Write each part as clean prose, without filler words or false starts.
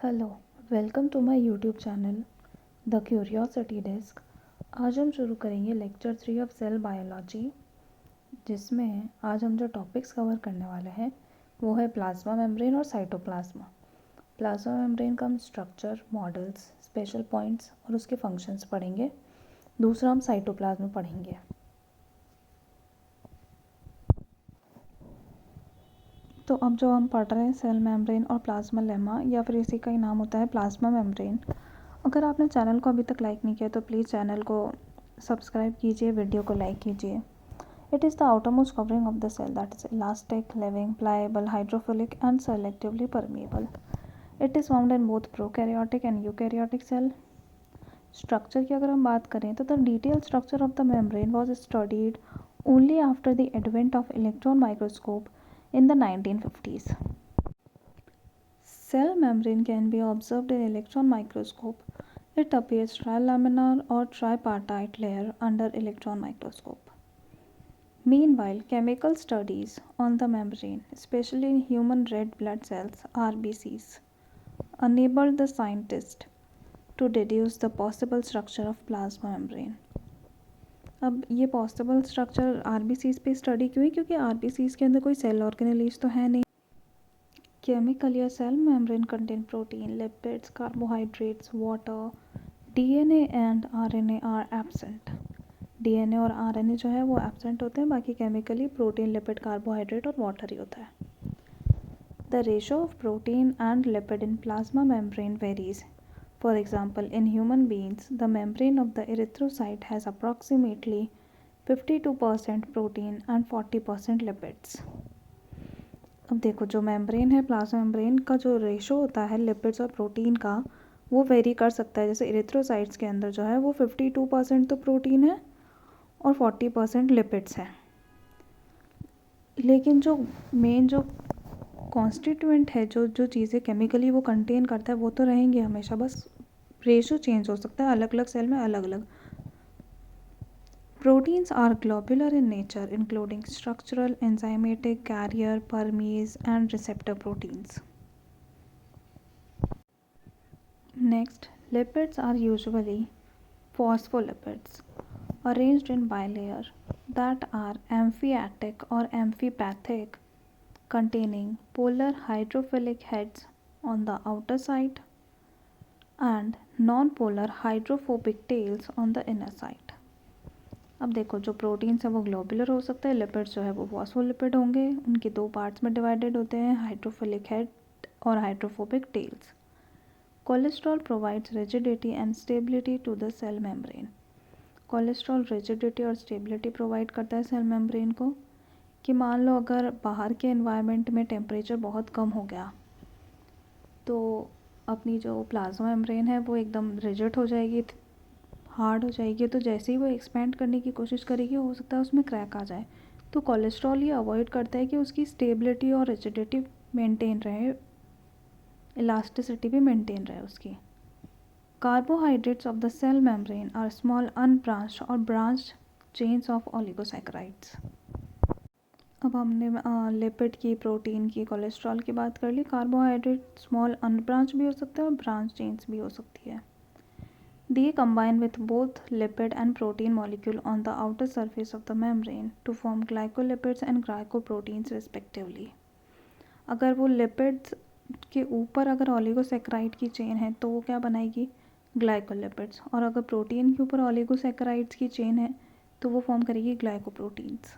Hello, welcome to my YouTube channel The Curiosity Desk. आज हम शुरू करेंगे लेक्चर 3 ऑफ सेल बायोलॉजी, जिसमें आज हम जो टॉपिक्स कवर करने वाले हैं वो है प्लाज्मा मेम्ब्रेन और साइटोप्लाज्मा। प्लाज्मा मेम्ब्रेन का हम स्ट्रक्चर, मॉडल्स, स्पेशल पॉइंट्स और उसके फंक्शंस पढ़ेंगे। दूसरा हम साइटोप्लाज्मा पढ़ेंगे। तो अब जो हम पढ़ रहे हैं सेल मेम्ब्रेन और प्लाज्मा लेमा, या फिर इसी का ही नाम होता है प्लाज्मा मेम्ब्रेन। अगर आपने चैनल को अभी तक लाइक नहीं किया तो प्लीज़ चैनल को सब्सक्राइब कीजिए, वीडियो को लाइक कीजिए। It is the outermost covering of the cell that is elastic, living, pliable, hydrophilic and selectively permeable. It is found in both prokaryotic and eukaryotic cell. Structure की अगर हम बात करें तो the detail structure of the membrane was studied only after the advent of electron microscope in the 1950s. Cell membrane can be observed in electron microscope. It appears trilaminar or tripartite layer under electron microscope. Meanwhile, chemical studies on the membrane, especially in human red blood cells (RBCs), enabled the scientists to deduce the possible structure of plasma membrane. अब ये possible structure RBCs पे study क्यों है? क्योंकि RBCs के अंदर कोई cell organelles तो है नहीं। केमिकल या cell membrane contain protein, lipids, carbohydrates, water, DNA and RNA are absent. DNA और आरएनए जो है वो एब्सेंट होते हैं, बाकी केमिकली प्रोटीन, लिपिड, कार्बोहाइड्रेट और वाटर ही होता है। The ratio of protein and lipid in plasma membrane varies. For example, in human beings, the membrane of the erythrocyte has approximately 52% protein and 40% lipids. अब देखो, जो मेम्ब्रेन है, plasma membrane का जो रेशो होता है लिपिड्स और प्रोटीन का, वो वेरी कर सकता है। जैसे इरिथ्रोसाइट्स के अंदर जो है वो 52% तो प्रोटीन है और 40% लिपिड्स है। लेकिन जो मेन जो कॉन्स्टिट्यूएंट है, जो जो चीज़ें केमिकली वो कंटेन करता है, वो तो रहेंगे हमेशा, बस रेशो चेंज हो सकता है अलग अलग सेल में अलग अलग। Proteins are globular in nature, including structural, enzymatic, carrier, permease and receptor proteins. Next, lipids are usually phospholipids arranged in bilayer that are amphipathic or amphipathic, containing polar hydrophilic heads on the outer side and non-polar hydrophobic tails on the inner side. अब देखो, जो proteins है वो globular हो सकता है, lipids जो है वो फॉस्फोलिपिड होंगे। उनके दो पार्ट्स में डिवाइडेड होते हैं, हाइड्रोफिलिक हेड और hydrophobic tails. Cholesterol provides rigidity and stability to the cell membrane. Cholesterol rigidity और स्टेबिलिटी प्रोवाइड करता है सेल मेम्ब्रेन को, कि मान लो अगर बाहर के एनवायरनमेंट में टेम्परेचर बहुत कम हो गया तो अपनी जो प्लाज्मा मेम्ब्रेन है वो एकदम रिजिड हो जाएगी, हार्ड हो जाएगी। तो जैसे ही वो एक्सपेंड करने की कोशिश करेगी, हो सकता है उसमें क्रैक आ जाए। तो कोलेस्ट्रॉल ये अवॉइड करता है कि उसकी स्टेबिलिटी और रिजिडिटी मेंटेन रहे, इलास्टिसिटी भी मेंटेन रहे उसकी। Carbohydrates of the cell membrane are small unbranched और ब्रांच्ड चेन्स ऑफ ओलिगोसैकेराइड्स। अब हमने लिपिड की, प्रोटीन की, कोलेस्ट्रॉल की बात कर ली। कार्बोहाइड्रेट स्मॉल अनब्रांच भी हो सकते हैं और ब्रांच चेन्स भी हो सकती है। They combine with both lipid and protein molecule on the outer surface of the membrane to form glycolipids and glycoproteins respectively. अगर वो लिपिड्स के ऊपर अगर ओलिगोसैकेराइड की चेन है तो वो क्या बनाएगी? ग्लाइकोलिपिड्स। और अगर प्रोटीन के ऊपर ओलिगोसैकेराइड्स की चेन है तो वो फॉर्म करेगी ग्लाइकोप्रोटीन्स।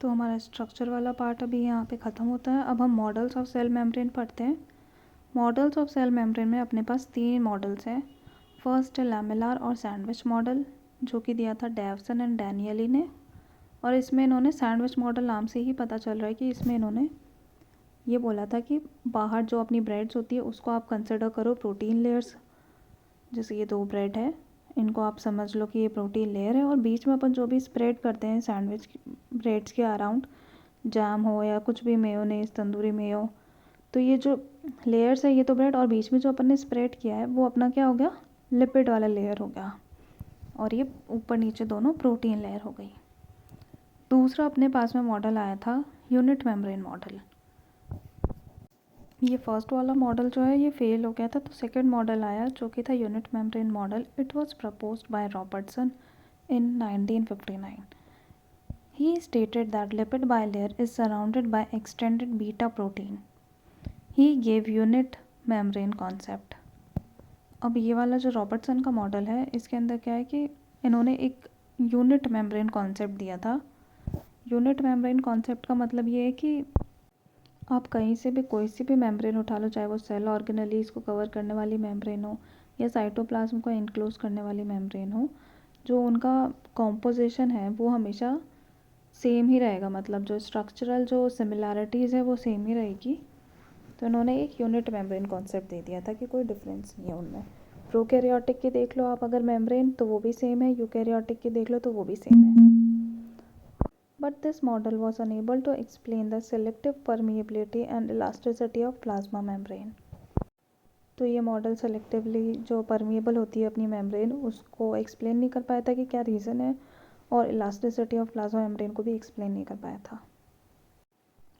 तो हमारा स्ट्रक्चर वाला पार्ट अभी यहाँ पे ख़त्म होता है। अब हम मॉडल्स ऑफ सेल मेम्ब्रेन पढ़ते हैं। मॉडल्स ऑफ सेल मेम्ब्रेन में अपने पास 3 मॉडल्स हैं। फर्स्ट है लैमेलर और सैंडविच मॉडल, जो कि दिया था डेवसन एंड डैनियली ने। और इसमें इन्होंने सैंडविच मॉडल नाम से ही पता चल रहा है कि इसमें इन्होंने ये बोला था कि बाहर जो अपनी ब्रेड्स होती है उसको आप कंसिडर करो प्रोटीन लेयर्स। जैसे ये 2 ब्रेड है, इनको आप समझ लो कि ये प्रोटीन लेयर है, और बीच में अपन जो भी स्प्रेड करते हैं सैंडविच ब्रेड्स के अराउंड, जैम हो या कुछ भी, मेयोनेज़, तंदूरी मेयो, तो ये जो लेयर्स है ये तो ब्रेड, और बीच में जो अपन ने स्प्रेड किया है वो अपना क्या हो गया? लिपिड वाला लेयर हो गया, और ये ऊपर नीचे दोनों प्रोटीन लेयर हो गई। दूसरा अपने पास में मॉडल आया था यूनिट मेम्ब्रेन मॉडल। ये फर्स्ट वाला मॉडल जो है ये फेल हो गया था, तो सेकंड मॉडल आया जो कि था unit membrane model. It was proposed by Robertson in 1959. He stated that lipid bilayer is surrounded by extended beta protein. He gave unit membrane concept. अब ये वाला जो रॉबर्टसन का मॉडल है इसके अंदर क्या है कि इन्होंने एक यूनिट मेम्ब्रेन कॉन्सेप्ट दिया था. यूनिट मेम्ब्रेन कॉन्सेप्ट का मतलब ये है कि आप कहीं से भी कोई सी भी मेम्ब्रेन उठा लो, चाहे वो सेल ऑर्गेनेलीज को कवर करने वाली मेम्ब्रेन हो या साइटोप्लाज्म को इनक्लोज करने वाली मेम्ब्रेन हो, जो उनका कॉम्पोजिशन है वो हमेशा सेम ही रहेगा. मतलब जो स्ट्रक्चरल जो सिमिलैरिटीज़ है वो सेम ही रहेगी. तो इन्होंने एक यूनिट मेम्ब्रेन कॉन्सेप्ट दे दिया था कि कोई डिफरेंस नहीं है उनमें. प्रोकैरियोटिक की देख लो आप अगर मेम्ब्रेन तो वो भी सेम है, यूकैरियोटिक की देख लो तो वो भी सेम है. But this model was unable to explain the selective permeability and elasticity of plasma membrane. तो ये मॉडल सेलेक्टिवली जो परमिएबल होती है अपनी मेम्ब्रेन उसको एक्सप्लेन नहीं कर पाया था कि क्या रीज़न है, और इलास्टिसिटी ऑफ प्लाज्मा मेम्ब्रेन को भी एक्सप्लेन नहीं कर पाया था.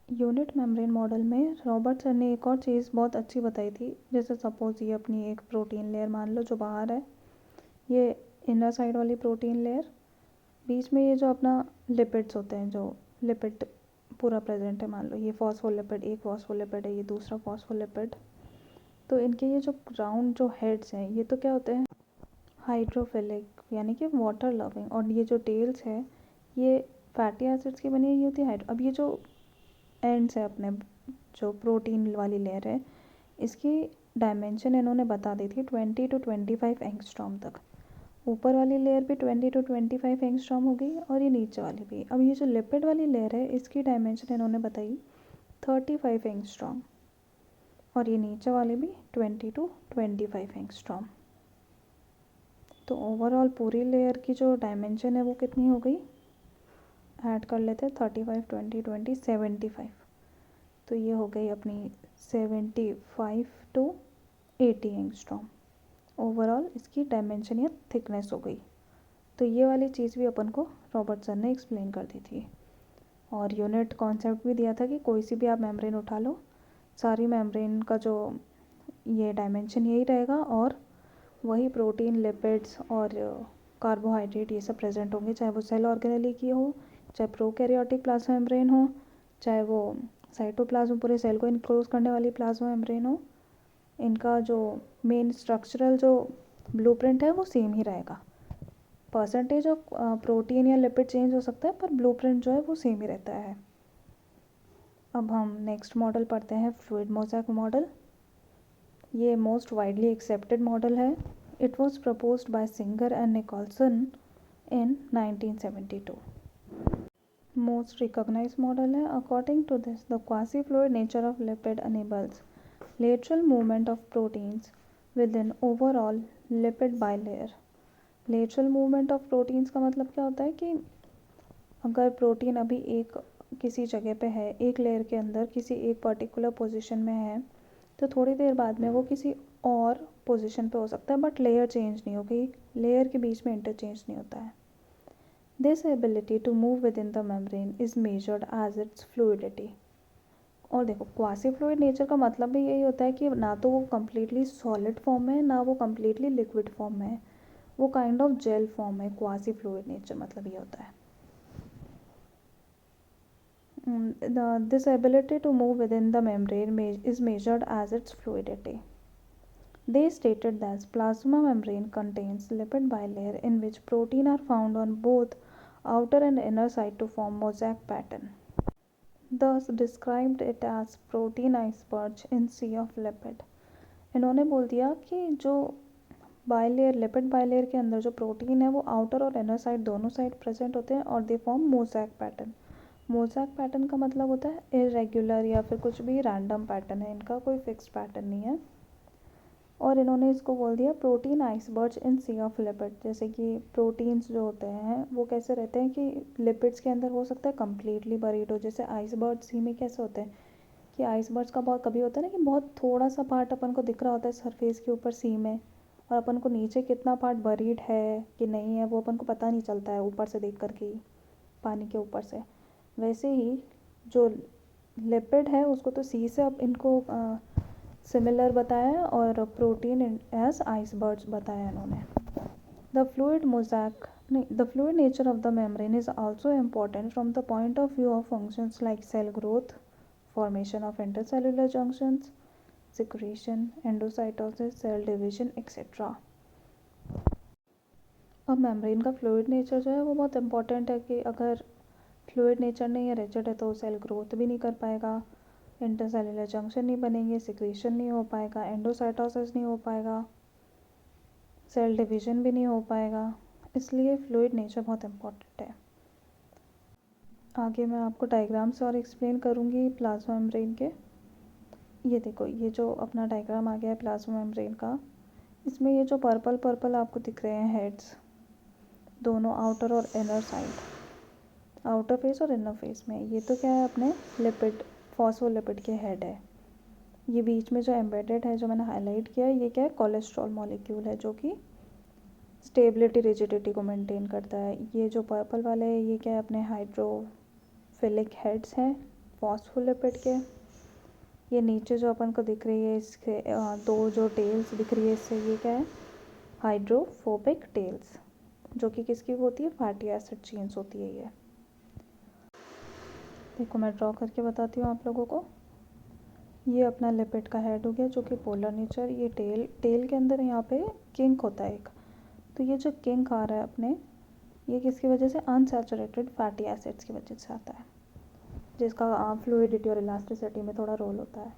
यूनिट मेम्ब्रेन मॉडल में रॉबर्टसन ने एक और चीज़ बहुत अच्छी बताई थी. जैसे सपोज़ ये अपनी एक प्रोटीन लेयर मान लो जो बाहर है, ये इनर साइड वाली प्रोटीन लेयर, बीच में ये जो अपना लिपिड्स होते हैं, जो लिपिड पूरा प्रेजेंट है, मान लो ये फॉस्फोलिपिड, एक फॉस्फोलिपिड है, ये दूसरा फॉस्फोलिपिड. तो इनके ये जो राउंड जो हेड्स हैं ये तो क्या होते हैं, हाइड्रोफिलिक यानी कि वाटर लविंग, और ये जो टेल्स है ये फैटी एसिड्स की बनी हुई होती है. अब ये जो एंड्स है अपने जो प्रोटीन वाली लेयर है इसकी डायमेंशन इन्होंने बता दी थी 20 to 25 एंगस्ट्रॉम तक. ऊपर वाली लेयर भी 20 to 25 एंगस्ट्रॉम होगी और ये नीचे वाली भी. अब ये जो लिपिड वाली लेयर है इसकी डायमेंशन इन्होंने बताई 35 एंगस्ट्रॉम, और ये नीचे वाली भी 20 to 25 एंगस्ट्रॉम. तो ओवरऑल पूरी लेयर की जो डायमेंशन है वो कितनी हो गई, ऐड कर लेते हैं 35 20 20 75. तो ये हो गई अपनी 75 to 80 एंगस्ट्रॉम. ओवरऑल इसकी डायमेंशन या थिकनेस हो गई. तो ये वाली चीज़ भी अपन को रॉबर्टसन ने एक्सप्लेन कर दी थी. और यूनिट कॉन्सेप्ट भी दिया था कि कोई सी भी आप मेम्ब्रेन उठा लो, सारी मेम्ब्रेन का जो ये डायमेंशन यही रहेगा, और वही प्रोटीन, लिपिड्स और कार्बोहाइड्रेट ये सब प्रेजेंट होंगे, चाहे वो सेल ऑर्गेनेली की हो, चाहे प्रोकैरियोटिक प्लाज्मा मेम्ब्रेन हो, चाहे वो साइटोप्लाज्म पूरे सेल को इनक्लोज करने वाली प्लाज्मा मेम्ब्रेन हो. इनका जो मेन स्ट्रक्चरल जो ब्लूप्रिंट है वो सेम ही रहेगा. परसेंटेज ऑफ प्रोटीन या लिपिड चेंज हो सकता है पर ब्लूप्रिंट जो है वो सेम ही रहता है. अब हम नेक्स्ट मॉडल पढ़ते हैं, फ्लूइड मोज़ेक मॉडल. ये मोस्ट वाइडली एक्सेप्टेड मॉडल है. It was proposed by Singer and Nicolson in 1972. Most recognized model है. According to this, the quasi-fluid nature of lipid enables lateral movement of proteins within overall lipid bilayer. Lateral movement of proteins का मतलब क्या होता है कि अगर protein अभी एक किसी जगह पे है, एक लेयर के अंदर किसी एक पर्टिकुलर पोजीशन में है, तो थोड़ी देर बाद में वो किसी और पोजीशन पे हो सकता है, बट लेयर चेंज नहीं होगी, लेयर के बीच में इंटरचेंज नहीं होता है. This ability to move within the membrane is measured as its fluidity. और देखो क्वासी फ्लूइड नेचर का मतलब भी यही होता है कि ना तो वो कम्प्लीटली सॉलिड फॉर्म है ना वो कम्प्लीटली लिक्विड फॉर्म में है, वो काइंड ऑफ जेल फॉर्म है. क्वासी फ्लूइड नेचर मतलब ये होता है. This ability to move within the membrane is measured as its fluidity. They stated that plasma membrane contains lipid bilayer in which protein are found on both outer and inner side to form mosaic pattern. Thus described it as protein iceberg in sea of lipid. इन्होंने बोल दिया कि जो bilayer, lipid bilayer के अंदर जो protein है वो आउटर और इनर साइड दोनों साइड प्रेजेंट होते हैं और they form mosaic pattern. Mosaic pattern का मतलब होता है इरेगुलर या फिर कुछ भी रैंडम पैटर्न है, इनका कोई फिक्स पैटर्न नहीं है. और इन्होंने इसको बोल दिया protein iceberg in sea of lipid. जैसे कि प्रोटीन्स जो होते हैं वो कैसे रहते हैं कि लिपिड्स के अंदर हो सकता है कम्प्लीटली बरीड हो. जैसे आइसबर्ग सी में कैसे होते हैं कि आइसबर्ग का बहुत कभी होता है ना कि बहुत थोड़ा सा पार्ट अपन को दिख रहा होता है सरफेस के ऊपर सी में, और अपन को नीचे कितना पार्ट बरीड है कि नहीं है वो अपन को पता नहीं चलता है ऊपर से देख कर के, पानी के ऊपर से. वैसे ही जो लिपिड है उसको तो सी से अब इनको सिमिलर बताया है, और प्रोटीन एज आइसबर्ग्स बताया इन्होंने. The fluid mosaic The fluid nature of the membrane is also important from the point of view of functions like cell growth, formation of intercellular junctions, secretion, endocytosis, cell division, etc. अब membrane का fluid nature जो है वो बहुत important है कि अगर fluid nature नहीं है, रिजिड है, तो सेल ग्रोथ भी नहीं कर पाएगा, इंटरसेलुलर जंक्शन नहीं बनेंगे, सिक्रीशन नहीं हो पाएगा, एंडोसाइटोसिस नहीं हो पाएगा, सेल डिवीजन भी नहीं हो पाएगा. इसलिए फ्लूइड नेचर बहुत इम्पॉर्टेंट है. आगे मैं आपको डायग्राम से और एक्सप्लेन करूँगी प्लाज्मा मेम्ब्रेन के. ये देखो, ये जो अपना डायग्राम आ गया है प्लाज्मा मेम्ब्रेन का, इसमें ये जो पर्पल पर्पल आपको दिख रहे हैं हेड्स, दोनों आउटर और इनर साइड, आउटर फेस और इनर फेस में, ये तो क्या है अपने लिपिड, फॉस्फोलिपिड के हेड है. ये बीच में जो एम्बेडेड है जो मैंने हाईलाइट किया है, ये क्या है, कोलेस्ट्रॉल मॉलिक्यूल है जो कि स्टेबिलिटी रिजिडिटी को मेंटेन करता है. ये जो पर्पल वाले है ये क्या है, अपने हाइड्रोफिलिक हेड्स हैं फॉस्फोलिपिड के. ये नीचे जो अपन को दिख रही है इसके दो जो टेल्स दिख रही है इससे, ये क्या है, हाइड्रोफोबिक टेल्स, जो कि किसकी होती है, फैटी एसिड चेन्स होती है. ये देखो मैं ड्रॉ करके बताती हूँ आप लोगों को. ये अपना लिपिड का हेड हो गया जो कि पोलर नेचर. ये टेल के अंदर यहाँ पे किंक होता है एक, तो ये जो किंक आ रहा है अपने, ये किसकी वजह से, अनसैचुरेटेड फैटी एसिड्स की वजह से आता है, जिसका फ्लूइडिटी और इलास्टिसिटी में थोड़ा रोल होता है.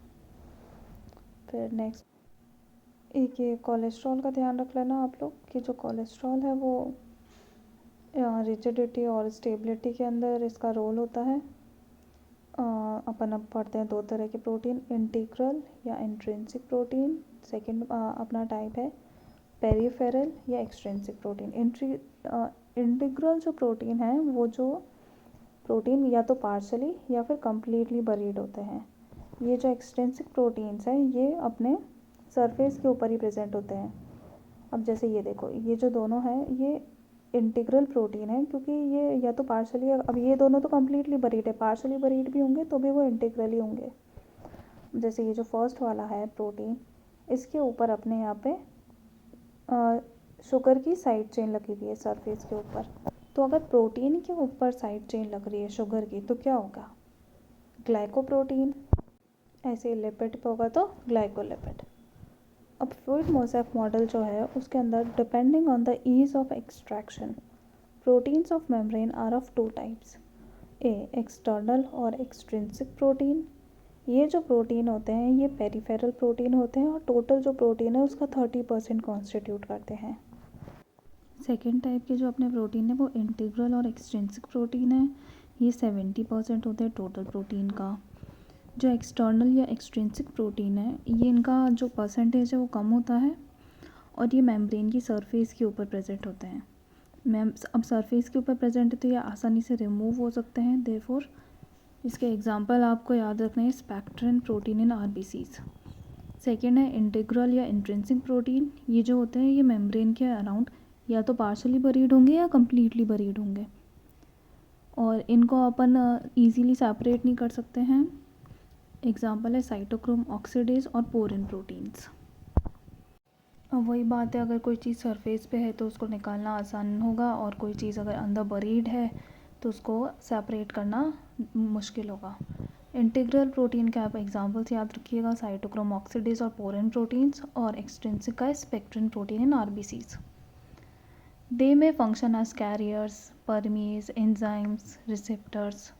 फिर नेक्स्ट एक ये कोलेस्ट्रॉल का ध्यान रख लेना आप लोग कि जो कोलेस्ट्रॉल है वो रिजिडिटी और स्टेबिलिटी के अंदर इसका रोल होता है. अपन अब पढ़ते हैं दो तरह के प्रोटीन, इंटीग्रल या इंट्रिंसिक प्रोटीन. सेकंड अपना टाइप है पेरिफेरल या एक्सट्रिंसिक प्रोटीन. इंटीग्रल जो प्रोटीन है वो जो प्रोटीन या तो पार्शली या फिर कम्प्लीटली बरीड होते हैं. ये जो एक्सट्रिंसिक प्रोटीन्स हैं ये अपने सरफेस के ऊपर ही प्रेजेंट होते हैं. अब जैसे ये देखो, ये जो दोनों हैं ये इंटीग्रल प्रोटीन है क्योंकि ये या तो पार्शली, अब ये दोनों तो कम्प्लीटली बरीड है, पार्शली बरीड भी होंगे तो भी वो इंटीग्रल ही होंगे. जैसे ये जो फर्स्ट वाला है प्रोटीन, इसके ऊपर अपने यहाँ पे शुगर की साइड चेन लगी हुई है सरफेस के ऊपर. तो अगर प्रोटीन के ऊपर साइड चेन लग रही है शुगर की तो क्या होगा, ग्लाइकोप्रोटीन. ऐसे लिपिड पे होगा तो ग्लाइकोलिपिड. अब फ्लूइड मोज़ेक मॉडल जो है उसके अंदर depending on the ease of extraction proteins of membrane are of two types, a external और एक्सट्रिंसिक प्रोटीन. ये जो प्रोटीन होते हैं ये पेरिफेरल प्रोटीन होते हैं और टोटल जो प्रोटीन है उसका 30% कॉन्स्टिट्यूट करते हैं. सेकेंड टाइप के जो अपने प्रोटीन है वो इंटीग्रल और एक्सट्रिंसिक प्रोटीन है. ये 70% होते हैं टोटल प्रोटीन का. जो एक्सटर्नल या एक्सट्रिंसिक प्रोटीन है ये इनका जो परसेंटेज है वो कम होता है और ये मेम्ब्रेन की सरफेस के ऊपर प्रेजेंट होते हैं. अब सरफेस के ऊपर प्रेजेंट है तो ये आसानी से रिमूव हो सकते हैं. देयरफॉर इसके एग्जांपल आपको याद रखना है spectrin protein in RBCs. Second है इंटीग्रल या इंट्रिंसिक प्रोटीन. ये जो होते हैं ये मेम्ब्रेन के अराउंड या तो पार्शली बरीड होंगे या कम्प्लीटली बरीड होंगे और इनको अपन ईजीली सेपरेट नहीं कर सकते हैं. एग्जाम्पल है साइटोक्रोम ऑक्सीडेज और पोरिन प्रोटीन्स. अब वही बात है, अगर कोई चीज़ सरफेस पे है तो उसको निकालना आसान होगा और कोई चीज़ अगर अंदर बरीड है तो उसको सेपरेट करना मुश्किल होगा. इंटीग्रल प्रोटीन के आप एग्जांपल्स याद रखिएगा, साइटोक्रोम ऑक्सीडेज और पोरिन प्रोटीन्स, और एक्सट्रिंसिक का spectrin protein in RBCs. They में function as carriers, permease, enzymes, receptors.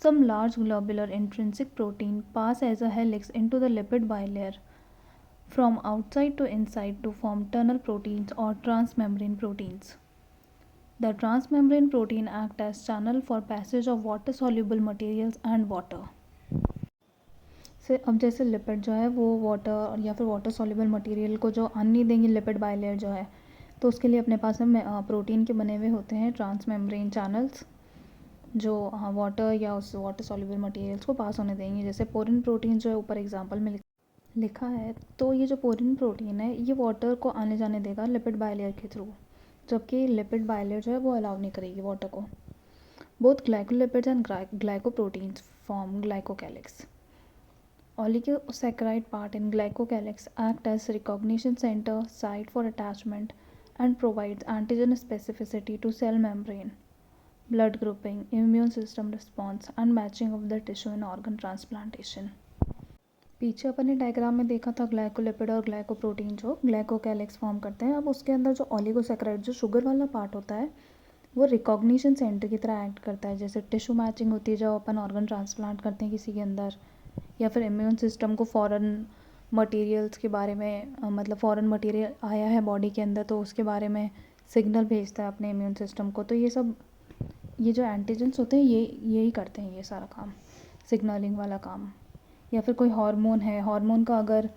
Some large globular intrinsic protein pass as a helix into the lipid bilayer from outside to inside to form tunnel proteins or transmembrane proteins. The transmembrane protein act as channel for passage of water soluble materials and water. से अब जैसे lipid जो है वो water या फिर water soluble material को जो आने नहीं देंगे लिपिड बाइलेयर जो है, तो उसके लिए अपने पास में प्रोटीन के बने हुए होते हैं ट्रांसमेम्ब्रेन चैनल्स जो वाटर या उस वाटर सॉल्युबल मटेरियल्स को पास होने देंगे. जैसे पोरिन प्रोटीन जो है ऊपर एग्जांपल में लिखा है, तो ये जो पोरिन प्रोटीन है ये वाटर को आने जाने देगा लिपिड बाइलेयर के थ्रू, जबकि लिपिड बाइलेयर जो है वो अलाउ नहीं करेगी वाटर को. Both glycolipids and glycoproteins form glycocalyx. Oligosaccharide part in glycocalyx act as recognition center, site for attachment, and provides antigen specificity to cell membrane, blood grouping, immune system response, and matching of the tissue in organ transplantation. पीछे अपन ने diagram में देखा था glycolipid और glycoprotein जो glycocalyx form करते हैं। अब उसके अंदर जो ओलिगोसैकेराइड जो शुगर वाला पार्ट होता है वो रिकॉग्निशन सेंटर की तरह एक्ट करता है। जैसे टिश्यू मैचिंग होती है जब अपन ऑर्गन ट्रांसप्लांट करते हैं किसी के अंदर, या फिर इम्यून सिस्टम को फॉरेन मटेरियल्स के बारे में मतलब फॉरेन मटेरियल आया है बॉडी के अंदर तो उसके बारे में सिग्नल भेजता है अपने इम्यून सिस्टम को। तो ये सब ये जो एंटीजेंस होते हैं यही करते हैं ये सारा काम, सिग्नलिंग वाला काम। या फिर कोई हार्मोन है, हार्मोन का अगर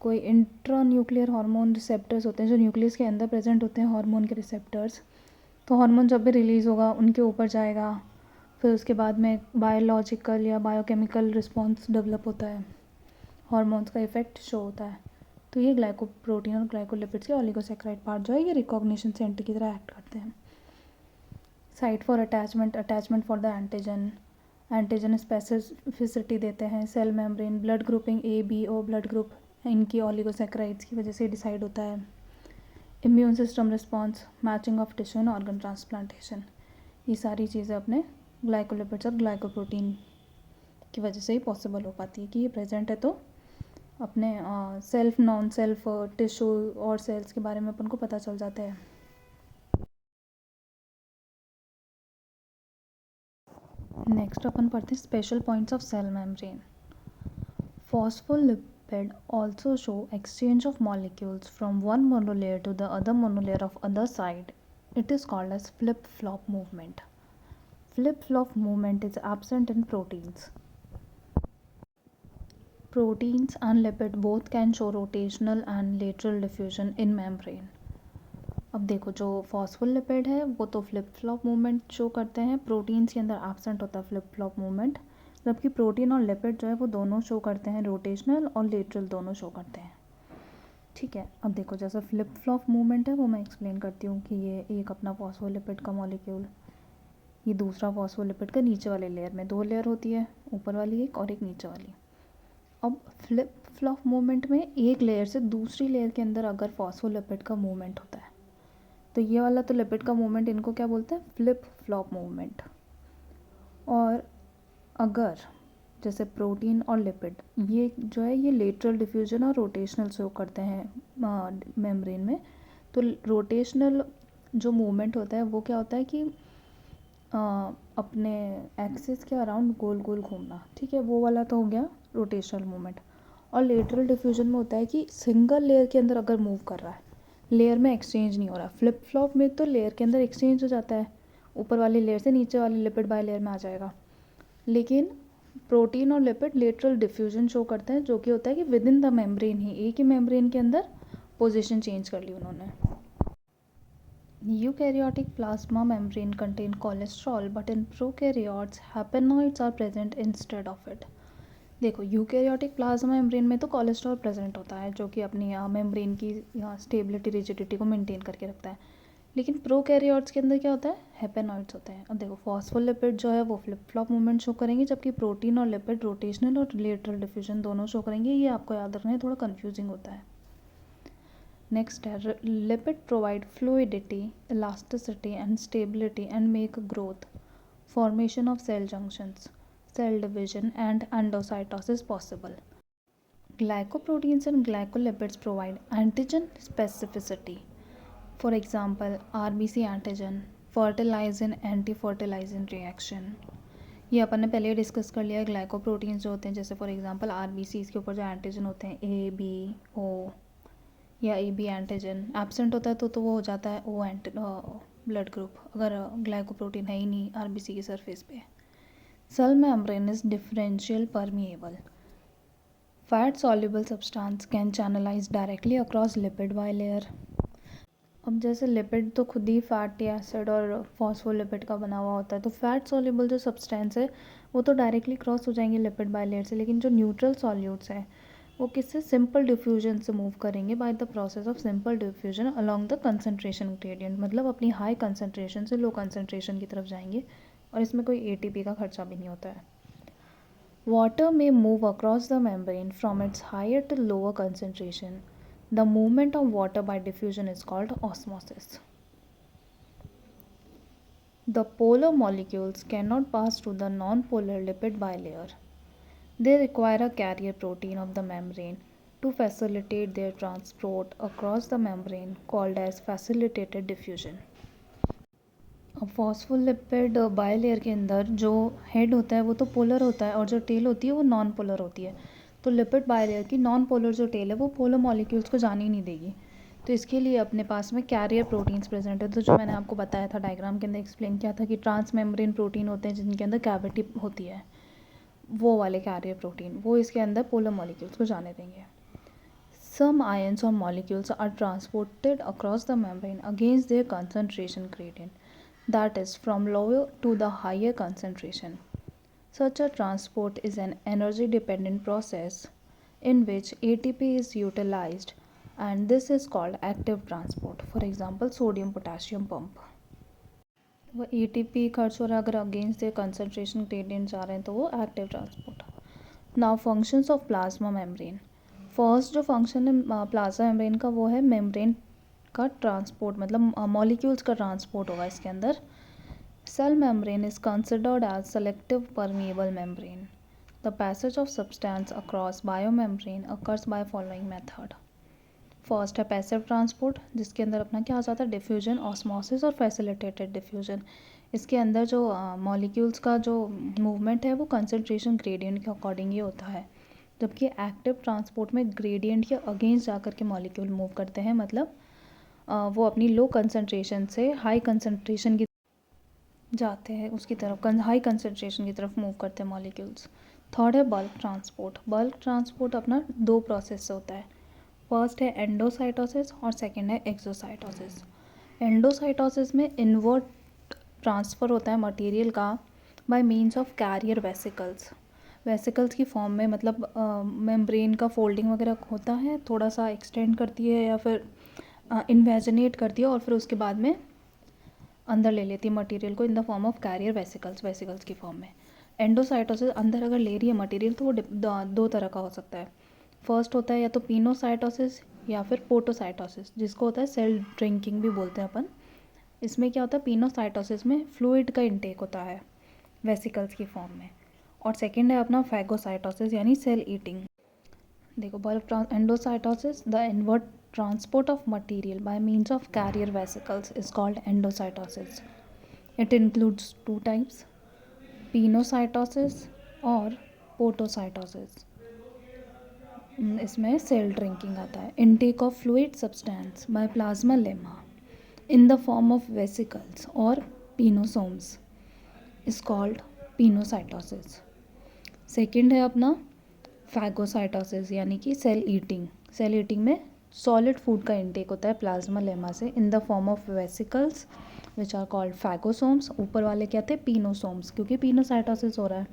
कोई इंट्रा न्यूक्लियर हार्मोन रिसेप्टर्स होते हैं जो न्यूक्लियस के अंदर प्रेजेंट होते हैं हार्मोन के रिसेप्टर्स, तो हार्मोन जब भी रिलीज़ होगा उनके ऊपर जाएगा, फिर उसके बाद में बायोलॉजिकल या बायोकेमिकल रिस्पॉन्स डेवलप होता है, हार्मोन्स का इफेक्ट शो होता है। तो ये ग्लाइकोप्रोटीन और ग्लाइकोलिपिड्स के ओलिगोसैकेराइड पार्ट जो है ये रिकॉग्निशन सेंटर की तरह एक्ट करते हैं। Site for attachment for the antigen specificity देते हैं। Cell membrane, blood grouping A B O blood group इनकी ओलिगोसैकेराइड्स की वजह से डिसाइड होता है। Immune system response, matching of tissue in organ transplantation, ये सारी चीज़ें अपने ग्लाइकोलिपिड्स और ग्लाइकोप्रोटीन की वजह से ही पॉसिबल हो पाती है कि ये प्रेजेंट है। तो अपने सेल्फ नॉन सेल्फ टिश्यू और सेल्स के बारे में अपन को पता चल जाता है। नेक्स्ट अपन पढ़ते हैं special points of cell membrane. Phospholipid also show exchange of molecules from one monolayer to the other monolayer of other side. It is called as flip-flop movement. Flip-flop movement is absent in proteins. Proteins and lipid both can show rotational and lateral diffusion in membrane. अब देखो जो phospholipid है वो तो flip flop movement show करते हैं, proteins के अंदर एब्सेंट होता है फ्लिप फ्लॉप मूवमेंट, जबकि प्रोटीन और लिपिड जो है वो दोनों शो करते हैं, रोटेशनल और लेटरल दोनों शो करते हैं। ठीक है, अब देखो जैसा फ्लिप फ्लॉप मूवमेंट है वो मैं एक्सप्लेन करती हूँ कि ये एक अपना फॉस्फोलिपिड का मॉलिक्यूल, ये दूसरा फॉस्फोलिपिड का नीचे वाले लेयर में, दो लेयर होती है, ऊपर वाली एक और एक नीचे वाली। अब फ्लिप फ्लॉप मूवमेंट में एक लेयर से दूसरी लेयर के अंदर अगर फॉस्फोलिपिड का मूवमेंट होता है तो ये वाला तो लिपिड का मूवमेंट इनको क्या बोलते हैं, फ्लिप फ्लॉप मूवमेंट। और अगर जैसे प्रोटीन और लिपिड ये जो है ये लेटरल डिफ्यूजन और रोटेशनल शो करते हैं मेम्ब्रेन में, तो रोटेशनल जो मूवमेंट होता है वो क्या होता है कि अपने एक्सिस के अराउंड गोल गोल घूमना, ठीक है, वो वाला तो हो गया रोटेशनल मूवमेंट। और लेटरल डिफ्यूजन में होता है कि सिंगल लेयर के अंदर अगर मूव कर रहा है, लेयर में एक्सचेंज नहीं हो रहा। फ्लिप फ्लॉप में तो लेयर के अंदर एक्सचेंज हो जाता है, ऊपर वाली लेयर से नीचे वाली लिपिड बाय लेयर में आ जाएगा। लेकिन प्रोटीन और लिपिड लेटरल डिफ्यूजन शो करते हैं जो कि होता है कि विद इन द मेम्ब्रेन ही, एक ही मेम्ब्रेन के अंदर पोजीशन चेंज कर ली उन्होंने। Eukaryotic plasma membrane contain cholesterol but in prokaryotes hopanoids are present instead of it. देखो यूकैरियोटिक प्लाज्मा मेम्ब्रेन में तो कोलेस्ट्रॉल प्रेजेंट होता है जो कि अपनी मेम्ब्रेन की स्टेबिलिटी रिजिडिटी को मेंटेन करके रखता है, लेकिन प्रोकैरियोट्स के अंदर क्या होता है, हैपेनॉइड्स होते हैं। अब देखो फॉस्फोलिपिड जो है वो फ्लिप फ्लॉप मूवमेंट शो करेंगे, जबकि प्रोटीन और लिपिड रोटेशनल और लेटरल डिफ्यूजन दोनों शो करेंगे। ये आपको याद रखना है, थोड़ा कन्फ्यूजिंग होता है। नेक्स्ट है lipid provide fluidity, elasticity and stability and make growth, formation of cell junctions, cell division and endocytosis possible. Glycoproteins and glycolipids provide antigen specificity. For example, RBC antigen, fertilizing anti-fertilizing reaction. ये अपन ने पहले discuss कर लिया है। Glycoproteins जो होते हैं जैसे फॉर एग्जांपल आरबीसी, इसके ऊपर जो एंटीजन होते हैं ए बी ओ या ए बी एंटीजन एब्सेंट होता है तो वो हो जाता है ओ ब्लड ग्रुप, अगर ग्लाइकोप्रोटीन है ही नहीं आरबीसी की सरफेस पे। Cell membrane is differential permeable. Fat soluble substance can channelize directly across lipid bilayer. अब जैसे लिपिड तो खुद ही फैटी एसिड और फॉस्फोलिपिड का बना हुआ होता है, तो फैट सॉल्युबल जो सब्सटेंस है वो तो डायरेक्टली क्रॉस हो जाएंगे लिपिड बाइलेयर से, लेकिन जो न्यूट्रल सॉल्यूट्स हैं वो किससे, सिंपल डिफ्यूजन से मूव करेंगे by the process of simple diffusion along the concentration gradient. मतलब अपनी हाई कंसनट्रेशन से लो कंसनट्रेशन की तरफ जाएंगे और इसमें कोई एटीपी का खर्चा भी नहीं होता है। Water may move across the membrane from its higher to lower concentration. The movement of water by diffusion is called osmosis. The polar molecules cannot pass through the non-polar lipid bilayer. They require a carrier protein of the membrane to facilitate their transport across the membrane, called as facilitated diffusion. अब phospholipid bilayer के अंदर जो head होता है वो तो polar होता है और जो टेल होती है वो नॉन पोलर होती है। तो लिपिड बायलेयर की नॉन पोलर जो टेल है वो पोलर मॉलिक्यूल्स को जाने ही नहीं देगी। तो इसके लिए अपने पास में कैरियर प्रोटीन्स प्रेजेंट है। तो जो मैंने आपको बताया था डायग्राम के अंदर एक्सप्लेन किया था कि ट्रांस मेम्ब्रेन प्रोटीन होते हैं जिनके अंदर कैविटी होती है, वो वाले कैरियर प्रोटीन वो इसके अंदर पोलर मॉलिक्यूल्स को जाने देंगे। Some ions or molecules are transported across the membrane against their concentration gradient, that is, from lower to the higher concentration. Such a transport is an energy dependent process in which ATP is utilized, and this is called active transport. For example, sodium potassium pump. वो ATP खर्च हो रहा है, अगर against their concentration gradient जा रहे हैं तो वो active transport. Now functions of plasma membrane. First जो फंक्शन है प्लाज्मा मेम्ब्रेन का वो है मेम्ब्रेन का ट्रांसपोर्ट, मतलब मॉलिक्यूल्स का ट्रांसपोर्ट होगा इसके अंदर। Cell membrane is considered as selective permeable membrane. The passage of substance across bio membrane occurs by following method. First है पैसिव ट्रांसपोर्ट, जिसके अंदर अपना क्या आ जाता है डिफ्यूजन, ऑस्मोसिस और फैसिलिटेटेड डिफ्यूजन। इसके अंदर जो मॉलिक्यूल्स का जो मूवमेंट है वो कंसनट्रेशन ग्रेडियंट के अकॉर्डिंग ही होता है, जबकि एक्टिव ट्रांसपोर्ट में ग्रेडियंट के अगेंस्ट जाकर के मॉलिक्यूल मूव करते हैं, मतलब वो अपनी लो कंसनट्रेशन से हाई कंसनट्रेशन की जाते हैं, उसकी तरफ हाई कंसनट्रेशन की तरफ मूव करते हैं मॉलिक्यूल्स। थर्ड है बल्क ट्रांसपोर्ट। बल्क ट्रांसपोर्ट अपना दो प्रोसेस से होता है। फर्स्ट है एंडोसाइटोसिस और सेकेंड है एक्सोसाइटोसिस। एंडोसाइटोसिस में इनवर्ट ट्रांसफ़र होता है मटेरियल का by means of carrier vesicles. Vesicles की फॉर्म में, मतलब मेम्ब्रेन का फोल्डिंग वगैरह होता है, थोड़ा सा एक्सटेंड करती है या फिर इन्वेजनेट करती है और फिर उसके बाद में अंदर ले लेती है मटेरियल को in the form of carrier vesicles की फॉर्म में। एंडोसाइटोसिस अंदर अगर ले रही है मटेरियल तो वो दो तरह का हो सकता है। फर्स्ट होता है या तो पिनोसाइटोसिस या फिर पोटोसाइटोसिस, जिसको होता है सेल ड्रिंकिंग भी बोलते हैं अपन। इसमें क्या होता है, पिनोसाइटोसिस में फ्लूइड का इंटेक होता है वेसिकल्स की फॉर्म में। और सेकेंड है अपना फैगोसाइटोसिस यानी सेल ईटिंग। देखो, bulk endocytosis, the inward transport of material by means of carrier vesicles is called endocytosis. It includes two types, pinocytosis और potocytosis. इसमें सेल ड्रिंकिंग आता है। Intake of fluid substance by plasmalemma in the form of vesicles और pinosomes is called pinocytosis. Second है अपना phagocytosis यानी कि cell eating. Cell eating में सॉलिड फूड का इंटेक होता है प्लाज्मा लेमा से in the form of vesicles which are called phagosomes. ऊपर वाले क्या थे, पिनोसोम्स, क्योंकि पिनोसाइटोसिस हो रहा है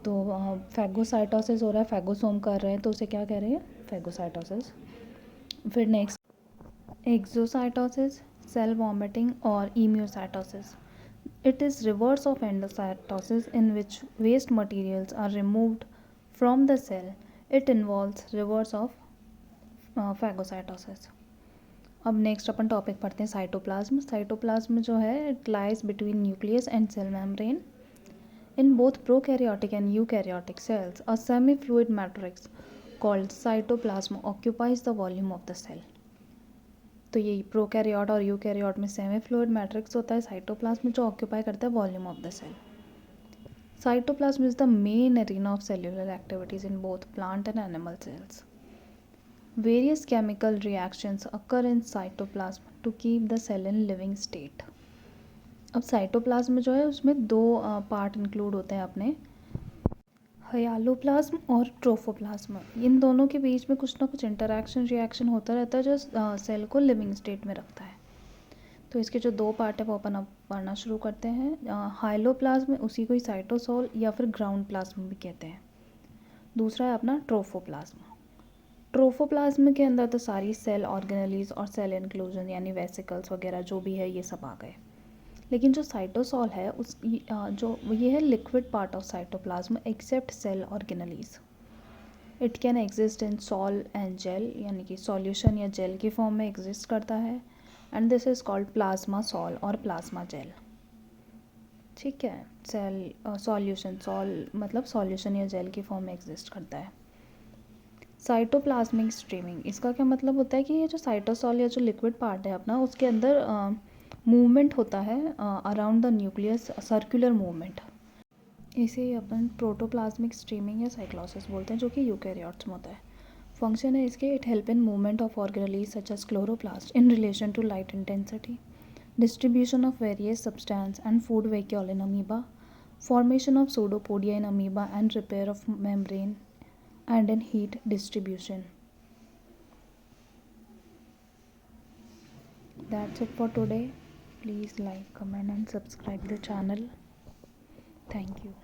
तो फैगोसाइटोसिस हो रहा है, फैगोसोम कर रहे हैं तो उसे क्या कह रहे हैं, फैगोसाइटोसिस। फिर नेक्स्ट एक्सोसाइटोसिस, सेल वॉमिटिंग और emiocytosis. It is reverse of endocytosis in which waste materials are removed from the cell. It involves reverse of phagocytosis. अब नेक्स्ट अपन टॉपिक पढ़ते हैं साइटोप्लाज्म। साइटोप्लाज्म जो है it lies between nucleus and cell membrane. In both prokaryotic and eukaryotic cells, a semi-fluid matrix called cytoplasm occupies the volume of the cell. तो ये prokaryote और eukaryote में सेमी फ्लूइड मैट्रिक्स होता है, cytoplasm जो occupy करता है volume of the cell. Cytoplasm is the main arena of cellular activities in both plant and animal cells. Various chemical reactions occur in cytoplasm to keep the cell in living state. अब cytoplasm जो है उसमें दो part include होते हैं अपने, hyaloplasm और ट्रोफोप्लाज्म। इन दोनों के बीच में कुछ ना कुछ इंटरैक्शन रिएक्शन होता रहता है जो सेल को लिविंग स्टेट में रखता है। तो इसके जो दो पार्ट है वो अपन अब पढ़ना शुरू करते हैं। हाइलोप्लाज्म उसी को ही साइटोसोल या फिर ग्राउंड प्लाज्म भी कहते हैं। दूसरा है अपना ट्रोफोप्लाज्म। ट्रोफोप्लाज्म के अंदर तो सारी सेल ऑर्गेनेलीज और सेल इंक्लूजन यानी वेसिकल्स वगैरह जो भी है ये सब आ गए। लेकिन जो साइटोसॉल है जो ये है liquid part of cytoplasm except cell organelles. It can exist in sol and gel, यानी कि सॉल्यूशन या जेल की फॉर्म में एग्जिस्ट करता है, and this is called plasma sol और प्लाज्मा जेल। ठीक है, सेल सॉल्यूशन, सॉल मतलब सॉल्यूशन या जेल की फॉर्म में एग्जिस्ट करता है। साइटोप्लाज्मिक स्ट्रीमिंग, इसका क्या मतलब होता है कि ये जो साइटोसॉल या जो लिक्विड पार्ट है अपना, उसके अंदर मूवमेंट होता है around the nucleus, circular movement. इसे अपन प्रोटोप्लाज्मिक स्ट्रीमिंग या साइक्लोसिस बोलते हैं, जो कि यूकैरियोट्स में होता है। फंक्शन है इसके, it help in movement of organelles such as chloroplast in relation to light intensity, distribution of various substance and food vacuole in amoeba, formation of pseudopodia in amoeba, and repair of membrane, and in heat distribution. That's it for today. Please like, comment, and subscribe the channel. Thank you.